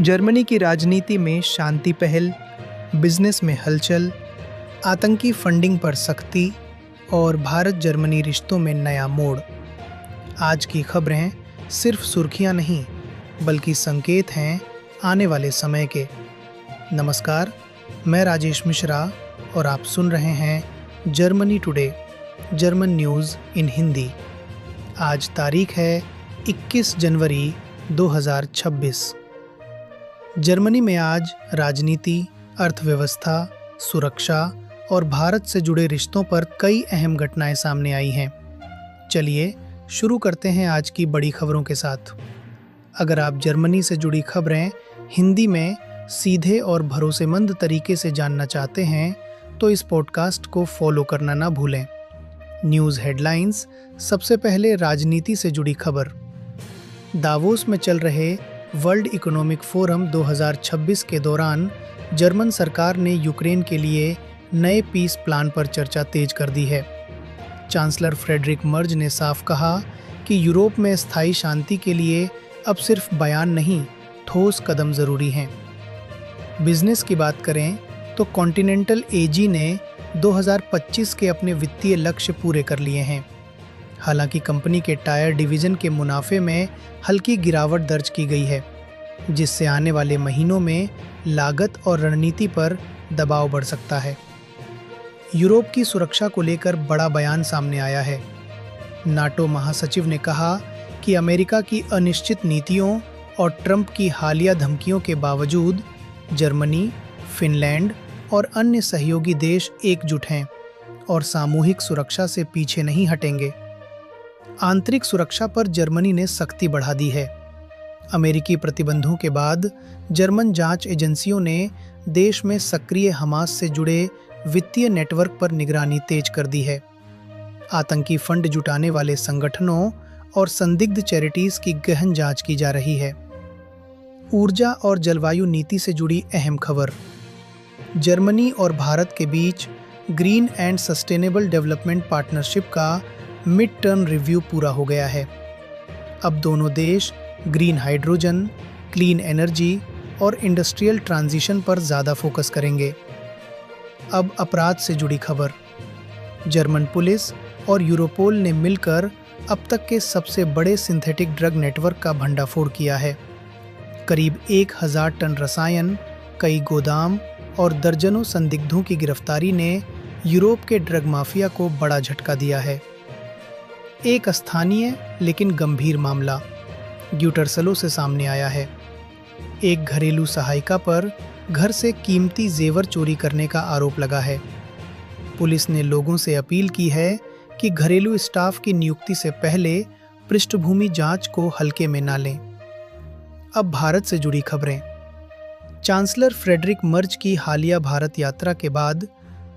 Germany की राजनीति में शांति पहल, बिजनेस में हलचल, आतंकी फंडिंग पर सख्ती और भारत जर्मनी रिश्तों में नया मोड़। आज की खबरें सिर्फ सुर्खियां नहीं बल्कि संकेत हैं आने वाले समय के। नमस्कार, मैं राजेश मिश्रा और आप सुन रहे हैं जर्मनी टुडे, जर्मन न्यूज़ इन हिंदी। आज तारीख है 21 जनवरी 2026। जर्मनी में आज राजनीति, अर्थव्यवस्था, सुरक्षा और भारत से जुड़े रिश्तों पर कई अहम घटनाएं सामने आई हैं। चलिए शुरू करते हैं आज की बड़ी खबरों के साथ। अगर आप जर्मनी से जुड़ी खबरें हिंदी में सीधे और भरोसेमंद तरीके से जानना चाहते हैं तो इस पॉडकास्ट को फॉलो करना ना भूलें। News headlines. सबसे पहले राजनीति से जुड़ी खबर। दावोस में चल रहे वर्ल्ड इकोनॉमिक फोरम 2026 के दौरान जर्मन सरकार ने यूक्रेन के लिए नए पीस प्लान पर चर्चा तेज कर दी है। चांसलर फ्रेडरिक मर्ज ने साफ कहा कि यूरोप में स्थायी शांति के लिए अब सिर्फ बयान नहीं, ठोस कदम जरूरी हैं। बिजनेस की बात करें तो कॉन्टिनेंटल एजी ने 2025 के अपने वित्तीय लक्ष्य पूरे कर लिए हैं। हालांकि कंपनी के टायर डिवीजन के मुनाफे में हल्की गिरावट दर्ज की गई है, जिससे आने वाले महीनों में लागत और रणनीति पर दबाव बढ़ सकता है। यूरोप की सुरक्षा को लेकर बड़ा बयान सामने आया है। नाटो महासचिव ने कहा कि अमेरिका की अनिश्चित नीतियों और ट्रंप की हालिया धमकियों के बावजूद जर्मनी, फिनलैंड और अन्य सहयोगी देश एकजुट हैं और सामूहिक सुरक्षा से पीछे नहीं हटेंगे। आंतरिक सुरक्षा पर जर्मनी ने सख्ती बढ़ा दी है। अमेरिकी प्रतिबंधों के बाद जर्मन जांच एजेंसियों ने देश में सक्रिय हमास से जुड़े वित्तीय नेटवर्क पर निगरानी तेज कर दी है। आतंकी फंड जुटाने वाले संगठनों और संदिग्ध चैरिटीज की गहन जांच की जा रही है। ऊर्जा और जलवायु नीति से जुड़ी अहम खबर। जर्मनी और भारत के बीच green and sustainable development partnership का मिड टर्म रिव्यू पूरा हो गया है। अब दोनों देश ग्रीन हाइड्रोजन, क्लीन एनर्जी और इंडस्ट्रियल ट्रांजिशन पर ज़्यादा फोकस करेंगे। अब अपराध से जुड़ी खबर। जर्मन पुलिस और यूरोपोल ने मिलकर अब तक के सबसे बड़े सिंथेटिक ड्रग नेटवर्क का भंडाफोड़ किया है। करीब 1000 टन रसायन, कई गोदाम और दर्जनों संदिग्धों की गिरफ्तारी ने यूरोप के ड्रग माफिया को बड़ा झटका दिया है। एक स्थानीय लेकिन गंभीर मामला ग्यूटरसलो से सामने आया है। एक घरेलू सहायिका पर घर से कीमती जेवर चोरी करने का आरोप लगा है। पुलिस ने लोगों से अपील की है कि घरेलू स्टाफ की नियुक्ति से पहले पृष्ठभूमि जांच को हल्के में ना लें। अब भारत से जुड़ी खबरें। चांसलर फ्रेडरिक मर्ज की हालिया भारत यात्रा के बाद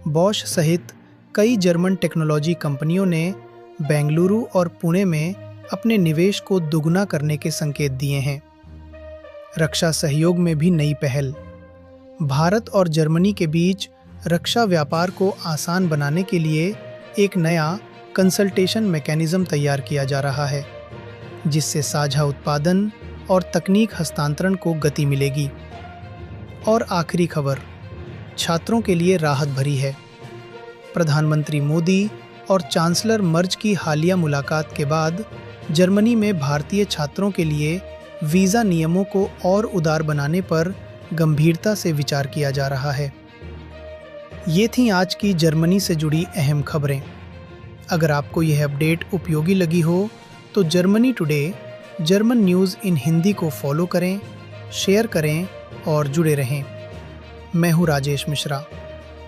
बॉश सहित कई जर्मन टेक्नोलॉजी कंपनियों ने बेंगलुरु और पुणे में अपने निवेश को दुगना करने के संकेत दिए हैं। रक्षा सहयोग में भी नई पहल। भारत और जर्मनी के बीच रक्षा व्यापार को आसान बनाने के लिए एक नया कंसल्टेशन मैकेनिज्म तैयार किया जा रहा है, जिससे साझा उत्पादन और तकनीक हस्तांतरण को गति मिलेगी। और आखिरी खबर, छात्रों के लिए राहत भरी है। प्रधानमंत्री मोदी और चांसलर मर्ज की हालिया मुलाकात के बाद जर्मनी में भारतीय छात्रों के लिए वीज़ा नियमों को और उदार बनाने पर गंभीरता से विचार किया जा रहा है। ये थी आज की जर्मनी से जुड़ी अहम खबरें। अगर आपको यह अपडेट उपयोगी लगी हो तो जर्मनी टुडे, जर्मन न्यूज़ इन हिंदी को फॉलो करें, शेयर करें और जुड़े रहें। मैं हूँ राजेश मिश्रा।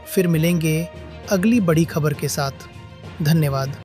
फिर मिलेंगे अगली बड़ी खबर के साथ। धन्यवाद।